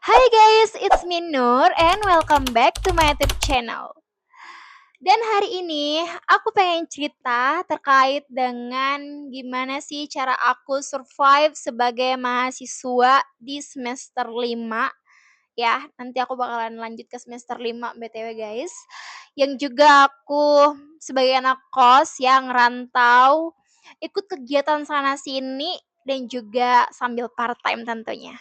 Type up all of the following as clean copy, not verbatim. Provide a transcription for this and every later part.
Hi guys, it's me Nur and welcome back to my YouTube channel. Dan hari ini aku pengen cerita terkait dengan gimana sih cara aku survive sebagai mahasiswa di semester 5 ya. Nanti aku bakalan lanjut ke semester 5 BTW guys. Yang juga aku sebagai anak kos yang rantau ikut kegiatan sana sini dan juga sambil part time tentunya.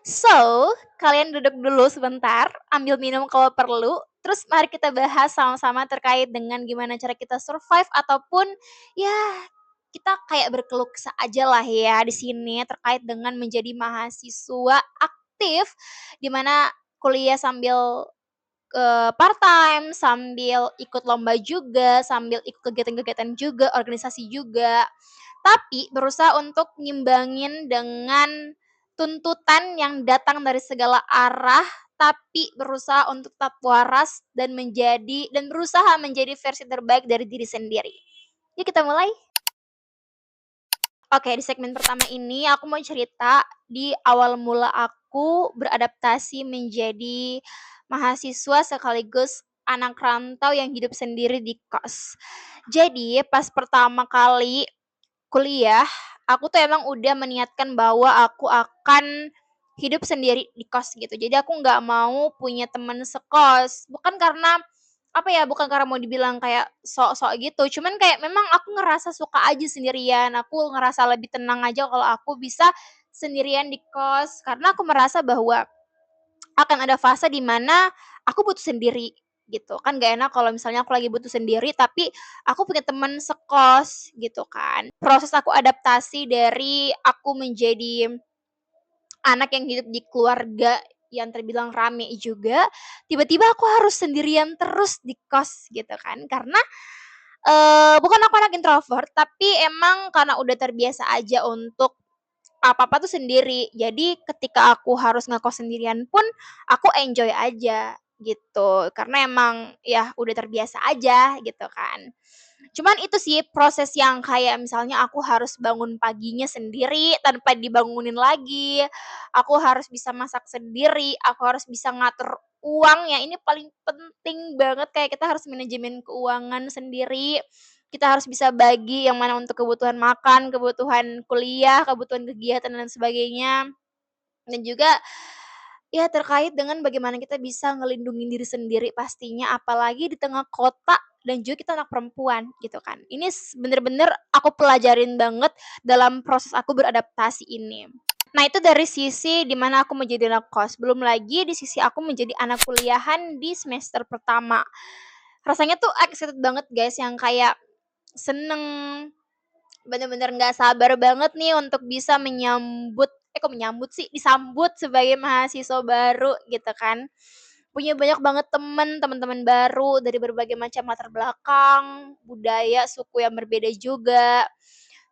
So, kalian duduk dulu sebentar, ambil minum kalau perlu, terus mari kita bahas sama-sama terkait dengan gimana cara kita survive ataupun ya kita kayak berkeluh kesah aja lah ya di sini terkait dengan menjadi mahasiswa aktif di mana kuliah sambil part time, sambil ikut lomba juga, sambil ikut kegiatan-kegiatan juga, organisasi juga. Tapi berusaha untuk ngimbangin dengan tuntutan yang datang dari segala arah, tapi berusaha untuk tetap waras dan berusaha menjadi versi terbaik dari diri sendiri. Yuk kita mulai. Oke, di segmen pertama ini aku mau cerita di awal mula aku beradaptasi menjadi mahasiswa sekaligus anak rantau yang hidup sendiri di kos. Jadi, pas pertama kali kuliah, aku tuh emang udah meniatkan bahwa aku akan hidup sendiri di kos gitu. Jadi aku nggak mau punya temen sekos. Bukan karena apa ya, bukan karena mau dibilang kayak sok-sok gitu, cuman kayak memang aku ngerasa suka aja sendirian, aku ngerasa lebih tenang aja kalau aku bisa sendirian di kos, karena aku merasa bahwa akan ada fase di mana aku butuh sendiri gitu, kan gak enak kalau misalnya aku lagi butuh sendiri tapi aku punya teman sekos gitu kan. Proses aku adaptasi dari aku menjadi anak yang hidup di keluarga yang terbilang rame juga, tiba-tiba aku harus sendirian terus di kos gitu kan. Karena, bukan aku anak introvert, tapi emang karena udah terbiasa aja untuk apa-apa tuh sendiri. Jadi ketika aku harus ngekos sendirian pun aku enjoy aja gitu, karena emang ya udah terbiasa aja gitu kan. Cuman itu sih proses yang kayak misalnya aku harus bangun paginya sendiri tanpa dibangunin lagi, aku harus bisa masak sendiri, aku harus bisa ngatur uang ya ini paling penting banget kayak kita harus manajemen keuangan sendiri, kita harus bisa bagi yang mana untuk kebutuhan makan, kebutuhan kuliah, kebutuhan kegiatan dan sebagainya. Dan juga ya terkait dengan bagaimana kita bisa ngelindungin diri sendiri pastinya apalagi di tengah kota dan juga kita anak perempuan gitu kan. Ini bener-bener aku pelajarin banget dalam proses aku beradaptasi ini. Nah itu dari sisi dimana aku menjadi anak kos, belum lagi di sisi aku menjadi anak kuliahan di semester pertama. Rasanya tuh excited banget guys yang kayak seneng, bener-bener nggak sabar banget nih untuk bisa kok menyambut sih, disambut sebagai mahasiswa baru gitu kan. Punya banyak banget teman-teman baru dari berbagai macam latar belakang, budaya, suku yang berbeda juga.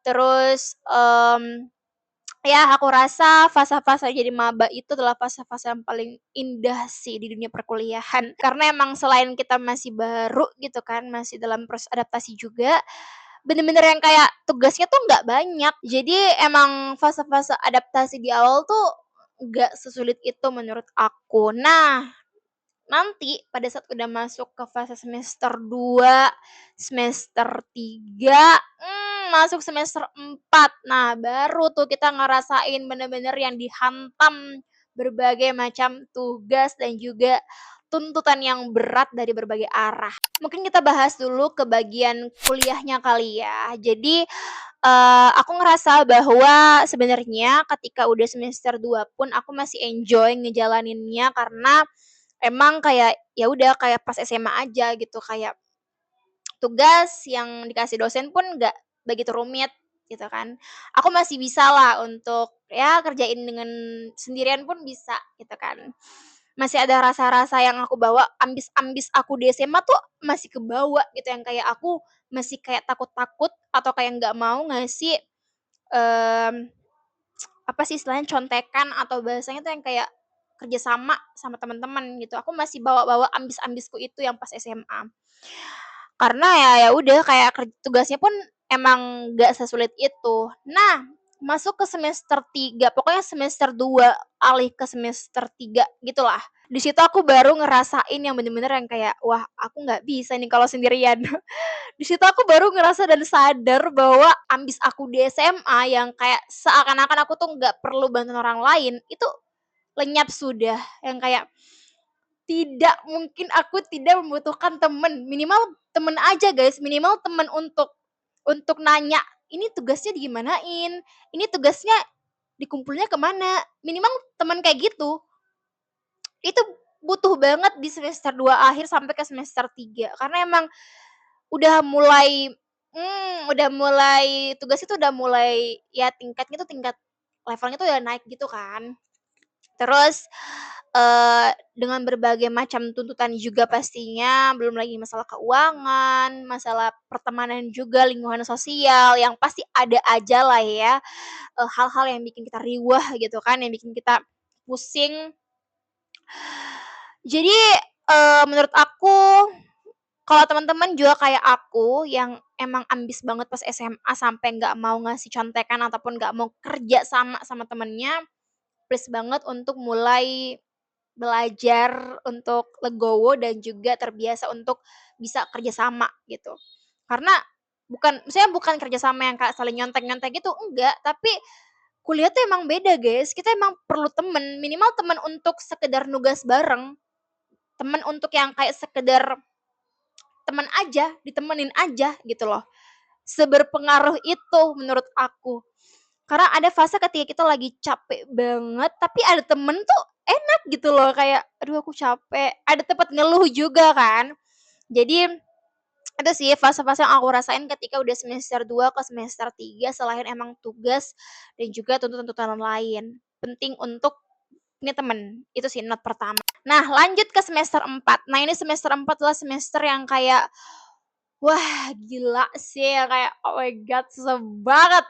Terus, ya aku rasa fase-fase jadi maba itu adalah fase-fase yang paling indah sih di dunia perkuliahan. Karena emang selain kita masih baru gitu kan, masih dalam proses adaptasi juga, bener-bener yang kayak tugasnya tuh nggak banyak. Jadi emang fase-fase adaptasi di awal tuh nggak sesulit itu menurut aku. Nah, nanti pada saat udah masuk ke fase semester 2 semester 3 masuk semester 4 nah baru tuh kita ngerasain bener-bener yang dihantam berbagai macam tugas dan juga tuntutan yang berat dari berbagai arah. Mungkin kita bahas dulu ke bagian kuliahnya kali ya. Jadi, aku ngerasa bahwa sebenarnya ketika udah semester 2 pun aku masih enjoy ngejalaninnya karena emang kayak, ya udah kayak pas SMA aja gitu, kayak tugas yang dikasih dosen pun nggak begitu rumit gitu kan. Aku masih bisa lah untuk ya kerjain dengan sendirian pun bisa gitu kan. Masih ada rasa-rasa yang aku bawa, ambis-ambis aku di SMA tuh masih kebawa gitu, yang kayak aku masih kayak takut-takut atau kayak nggak mau ngasih, mmm, apa sih istilahnya, contekan atau bahasanya tuh yang kayak kerja sama sama teman-teman gitu. Aku masih bawa-bawa ambis-ambisku itu yang pas SMA. Karena ya udah kayak tugasnya pun emang nggak sesulit itu. Nah, masuk ke semester 3, pokoknya semester 2 alih ke semester 3 gitulah. Di situ aku baru ngerasain yang bener-bener yang kayak, wah aku nggak bisa nih kalau sendirian. Di situ aku baru ngerasa dan sadar bahwa ambis aku di SMA yang kayak seakan-akan aku tuh nggak perlu bantuan orang lain, itu lenyap sudah. Yang kayak tidak mungkin aku tidak membutuhkan temen, minimal temen aja guys, minimal temen untuk nanya, "Ini tugasnya digimanain? Ini tugasnya dikumpulnya kemana?" Minimal temen kayak gitu, itu butuh banget di semester 2 akhir sampai ke semester 3 karena emang udah mulai udah mulai tugas itu udah mulai ya tingkatnya tuh tingkat levelnya tuh udah naik gitu kan. Terus, dengan berbagai macam tuntutan juga pastinya, belum lagi masalah keuangan, masalah pertemanan juga, lingkungan sosial, yang pasti ada aja lah ya, hal-hal yang bikin kita riwah gitu kan, yang bikin kita pusing. Jadi, menurut aku kalau teman-teman juga kayak aku yang emang ambis banget pas SMA sampai nggak mau ngasih contekan ataupun nggak mau kerja sama temennya, please banget untuk mulai belajar untuk legowo dan juga terbiasa untuk bisa kerja sama gitu. Karena maksudnya bukan kerja sama yang kayak saling nyontek-nyontek gitu, enggak, tapi kuliah tuh emang beda guys, kita emang perlu temen, minimal temen untuk sekedar nugas bareng, temen untuk yang kayak sekedar temen aja, ditemenin aja gitu loh. Seberpengaruh itu menurut aku. Karena ada fase ketika kita lagi capek banget, tapi ada temen tuh enak gitu loh, kayak, "Aduh aku capek," ada tempat ngeluh juga kan. Jadi, itu sih fase-fase yang aku rasain ketika udah semester 2 ke semester 3 selain emang tugas dan juga tuntutan-tuntutan lain. Penting untuk punya temen, itu sih note pertama. Nah lanjut ke semester 4. Nah ini semester 4 adalah semester yang kayak, wah gila sih, yang kayak, oh my god susah banget.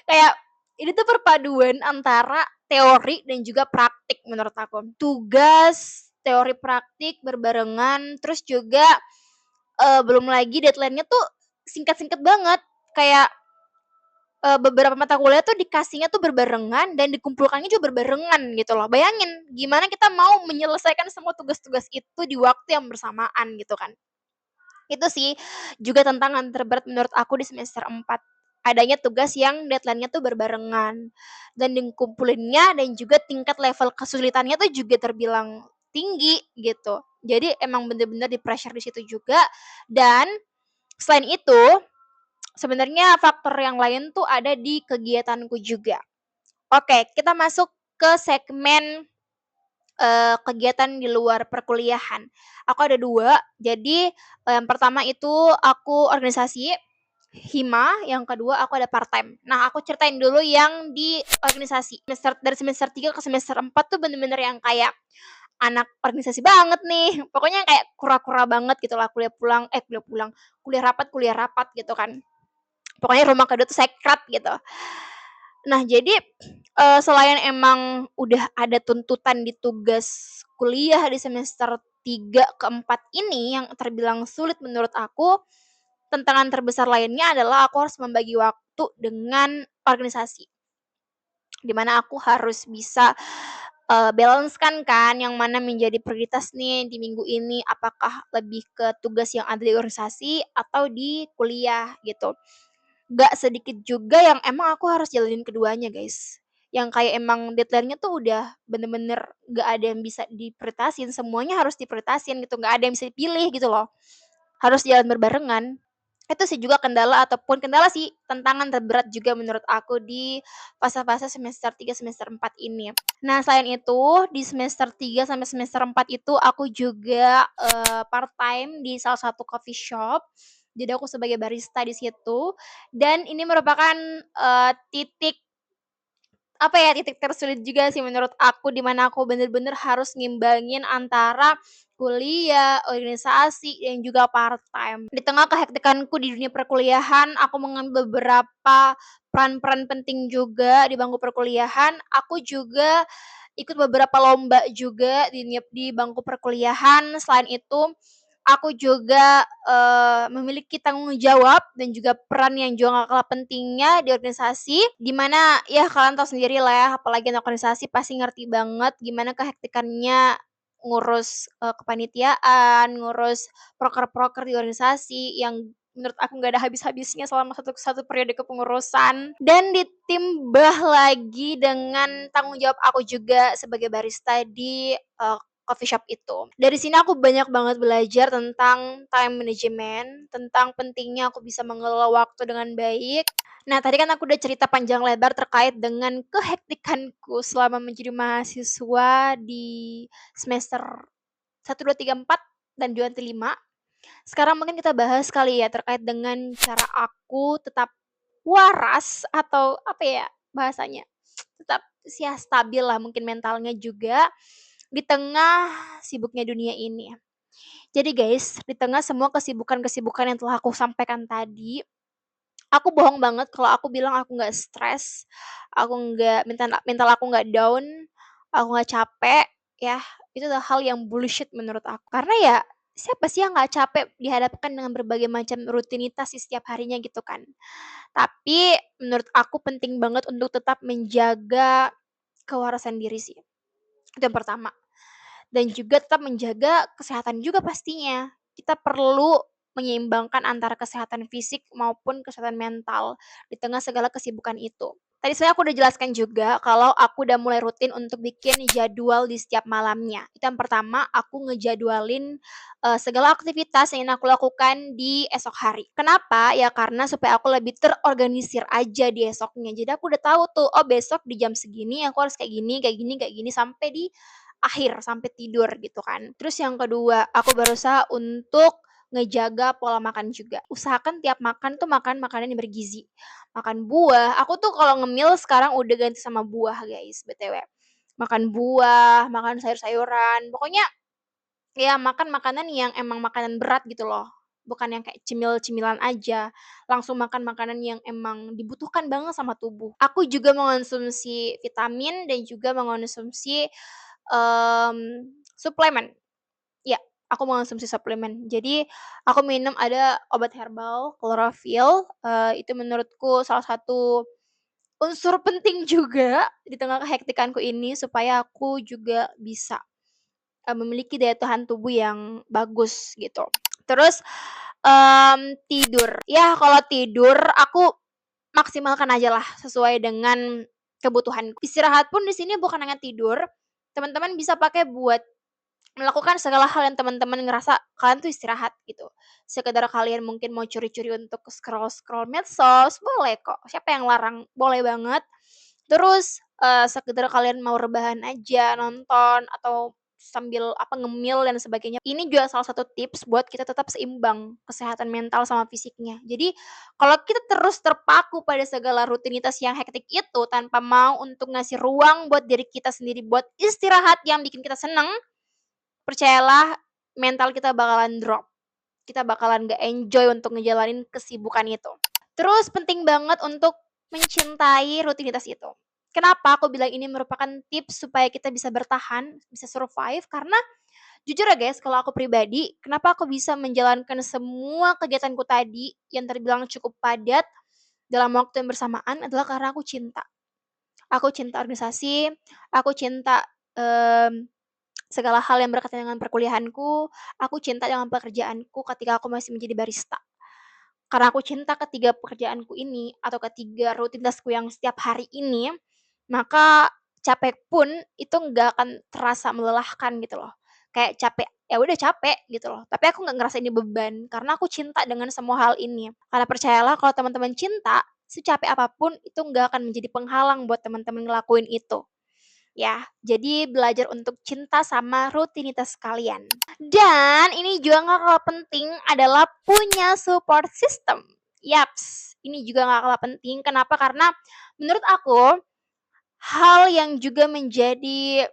Kayak ini tuh perpaduan antara teori dan juga praktik menurut aku. Tugas, teori praktik berbarengan, terus juga, belum lagi deadline-nya tuh singkat-singkat banget. Kayak, beberapa mata kuliah tuh dikasihnya tuh berbarengan dan dikumpulkannya juga berbarengan gitu loh. Bayangin gimana kita mau menyelesaikan semua tugas-tugas itu di waktu yang bersamaan gitu kan. Itu sih juga tantangan terberat menurut aku di semester 4. Adanya tugas yang deadline-nya tuh berbarengan dan dikumpulinnya dan juga tingkat level kesulitannya tuh juga terbilang tinggi gitu. Jadi emang bener-bener di-pressure di situ juga dan selain itu sebenarnya faktor yang lain tuh ada di kegiatanku juga. Oke, kita masuk ke segmen kegiatan di luar perkuliahan. Aku ada 2, jadi, yang pertama itu aku organisasi, hima, yang kedua aku ada part-time. Nah, aku ceritain dulu yang di organisasi. Dari semester 3 ke semester 4 tuh bener-bener yang kayak anak organisasi banget nih, pokoknya kayak kura-kura banget gitulah, kuliah rapat gitu kan. Pokoknya rumah kedua tuh sekret gitu. Nah jadi, selain emang udah ada tuntutan di tugas kuliah di semester 3 ke 4 ini yang terbilang sulit menurut aku, tantangan terbesar lainnya adalah aku harus membagi waktu dengan organisasi. Di mana aku harus bisa, balance-kan kan yang mana menjadi prioritas nih di minggu ini, apakah lebih ke tugas yang ada di organisasi atau di kuliah gitu. Gak sedikit juga yang emang aku harus jalanin keduanya, guys. Yang kayak emang deadline-nya tuh udah bener-bener gak ada yang bisa diprioritasin, semuanya harus diprioritasin gitu, gak ada yang bisa dipilih gitu loh. Harus jalan berbarengan. Itu sih juga kendala sih, tantangan terberat juga menurut aku di fase-fase semester 3 semester 4 ini. Nah, selain itu di semester 3 sampai semester 4 itu aku juga, part-time di salah satu coffee shop. Jadi aku sebagai barista di situ dan ini merupakan, titik apa ya, titik tersulit juga sih menurut aku, di mana aku bener-bener harus ngimbangin antara kuliah, organisasi, dan juga part-time. Di tengah kehektikanku di dunia perkuliahan, aku mengambil beberapa peran-peran penting juga di bangku perkuliahan. Aku juga ikut beberapa lomba juga di bangku perkuliahan. Selain itu, aku juga, memiliki tanggung jawab dan juga peran yang juga gak kalah pentingnya di organisasi, di mana ya kalian tahu sendiri lah ya, apalagi anak organisasi pasti ngerti banget gimana kehektikannya ngurus, kepanitiaan, ngurus proker-proker di organisasi yang menurut aku nggak ada habis-habisnya selama satu satu periode kepengurusan. Dan ditimbah lagi dengan tanggung jawab aku juga sebagai barista di, coffee shop itu. Dari sini aku banyak banget belajar tentang time management, tentang pentingnya aku bisa mengelola waktu dengan baik. Nah, tadi kan aku udah cerita panjang lebar terkait dengan kehektikanku selama menjadi mahasiswa di semester 1, 2, 3, 4 dan juga nanti 5. Sekarang mungkin kita bahas kali ya terkait dengan cara aku tetap waras atau apa ya bahasanya, tetap ya stabil lah mungkin mentalnya juga di tengah sibuknya dunia ini. Jadi guys, di tengah semua kesibukan-kesibukan yang telah aku sampaikan tadi, aku bohong banget kalau aku bilang aku nggak stres, aku nggak mental mental aku nggak down, aku nggak capek, ya itu adalah hal yang bullshit menurut aku. Karena ya siapa sih yang nggak capek dihadapkan dengan berbagai macam rutinitas di setiap harinya gitu kan. Tapi menurut aku penting banget untuk tetap menjaga kewarasan diri sih. Itu yang pertama. Dan juga tetap menjaga kesehatan juga pastinya. Kita perlu menyeimbangkan antara kesehatan fisik maupun kesehatan mental di tengah segala kesibukan itu. Tadi saya aku udah jelaskan juga kalau aku udah mulai rutin untuk bikin jadwal di setiap malamnya. Itu yang pertama, aku ngejadwalin segala aktivitas yang ingin aku lakukan di esok hari. Kenapa? Ya karena supaya aku lebih terorganisir aja di esoknya. Jadi aku udah tahu tuh, oh besok di jam segini aku harus kayak gini, kayak gini, kayak gini sampai di akhir sampai tidur gitu kan. Terus yang kedua, aku berusaha untuk ngejaga pola makan juga. Usahakan tiap makan tuh makan makanan yang bergizi. Makan buah, aku tuh kalau ngemil sekarang udah ganti sama buah guys, BTW. Makan buah, makan sayur-sayuran, pokoknya ya makan makanan yang emang makanan berat gitu loh. Bukan yang kayak cemil-cemilan aja, langsung makan makanan yang emang dibutuhkan banget sama tubuh. Aku juga mengonsumsi vitamin dan juga mengonsumsi suplemen. Ya, aku mengonsumsi suplemen. Jadi, aku minum ada obat herbal, klorofil, itu menurutku salah satu unsur penting juga di tengah kehektikanku ini supaya aku juga bisa, memiliki daya tahan tubuh yang bagus gitu. Terus, tidur. Ya kalau tidur aku maksimalkan aja lah sesuai dengan kebutuhan. Istirahat pun di sini bukan hanya tidur, teman-teman bisa pakai buat melakukan segala hal yang teman-teman ngerasa kalian tuh istirahat gitu. Sekedar kalian mungkin mau curi-curi untuk scroll-scroll medsos, boleh kok, siapa yang larang, boleh banget. Terus, sekedar kalian mau rebahan aja, nonton, atau sambil apa, ngemil dan sebagainya. Ini juga salah satu tips buat kita tetap seimbang kesehatan mental sama fisiknya. Jadi, kalau kita terus terpaku pada segala rutinitas yang hektik itu tanpa mau untuk ngasih ruang buat diri kita sendiri buat istirahat yang bikin kita seneng, percayalah mental kita bakalan drop, kita bakalan nggak enjoy untuk ngejalanin kesibukan itu. Terus penting banget untuk mencintai rutinitas itu. Kenapa aku bilang ini merupakan tips supaya kita bisa bertahan, bisa survive, karena jujur ya guys, kalau aku pribadi, kenapa aku bisa menjalankan semua kegiatanku tadi yang terbilang cukup padat dalam waktu yang bersamaan adalah karena aku cinta. Aku cinta organisasi, aku cinta, segala hal yang berkaitan dengan perkuliahanku, aku cinta dengan pekerjaanku ketika aku masih menjadi barista. Karena aku cinta ketiga pekerjaanku ini atau ketiga rutinitasku yang setiap hari ini, maka capek pun itu nggak akan terasa melelahkan gitu loh. Kayak capek, ya udah capek gitu loh, tapi aku nggak ngerasa ini beban karena aku cinta dengan semua hal ini. Karena percayalah kalau teman-teman cinta, secapek apapun itu nggak akan menjadi penghalang buat teman-teman ngelakuin itu. Ya, jadi belajar untuk cinta sama rutinitas kalian. Dan ini juga nggak kalah penting adalah punya support system. Yaps, ini juga nggak kalah penting. Kenapa? Karena menurut aku, hal yang juga menjadi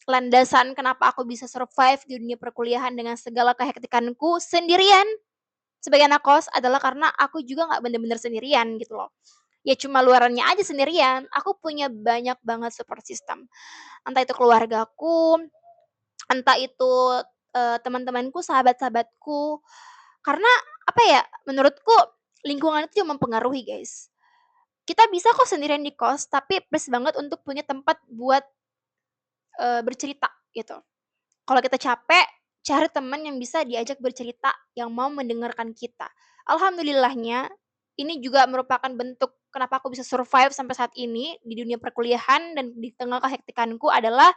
landasan kenapa aku bisa survive di dunia perkuliahan dengan segala kehektikanku sendirian sebagai anak kos adalah karena aku juga nggak bener-bener sendirian gitu loh. Ya cuma luarannya aja sendirian, aku punya banyak banget support system. Entah itu keluargaku, entah itu, teman-temanku, sahabat-sahabatku. Karena apa ya, menurutku lingkungan itu juga mempengaruhi, guys. Kita bisa kok sendirian di kos, tapi plus banget untuk punya tempat buat, bercerita gitu. Kalau kita capek, cari teman yang bisa diajak bercerita, yang mau mendengarkan kita. Alhamdulillahnya, ini juga merupakan bentuk kenapa aku bisa survive sampai saat ini di dunia perkuliahan dan di tengah kehektikanku adalah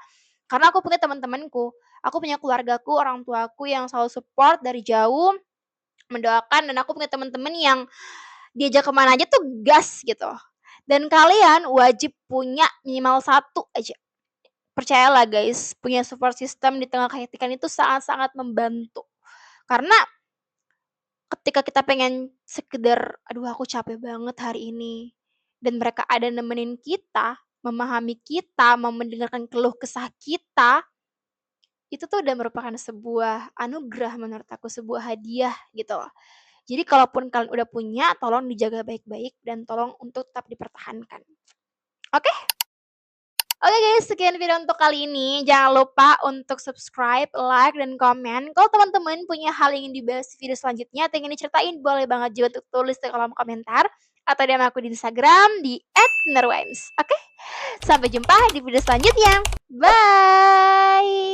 karena aku punya teman-temanku. Aku punya keluargaku, orang tuaku yang selalu support dari jauh, mendoakan, dan aku punya teman-teman yang diajak kemana aja tuh gas gitu. Dan kalian wajib punya minimal satu aja. Percayalah guys, punya support system di tengah kehektikan itu sangat-sangat membantu. Karena ketika kita pengen sekedar, "Aduh aku capek banget hari ini," dan mereka ada nemenin kita, memahami kita, mau mendengarkan keluh kesah kita, itu tuh udah merupakan sebuah anugerah menurut aku, sebuah hadiah gitu loh. Jadi kalaupun kalian udah punya, tolong dijaga baik-baik dan tolong untuk tetap dipertahankan. Oke? Oke guys, sekian video untuk kali ini. Jangan lupa untuk subscribe, like, dan komen. Kalau teman-teman punya hal yang ingin dibahas di video selanjutnya atau ingin diceritain, boleh banget juga untuk tulis di kolom komentar. Atau DM aku di Instagram di @nerwines. Oke? Sampai jumpa di video selanjutnya. Bye!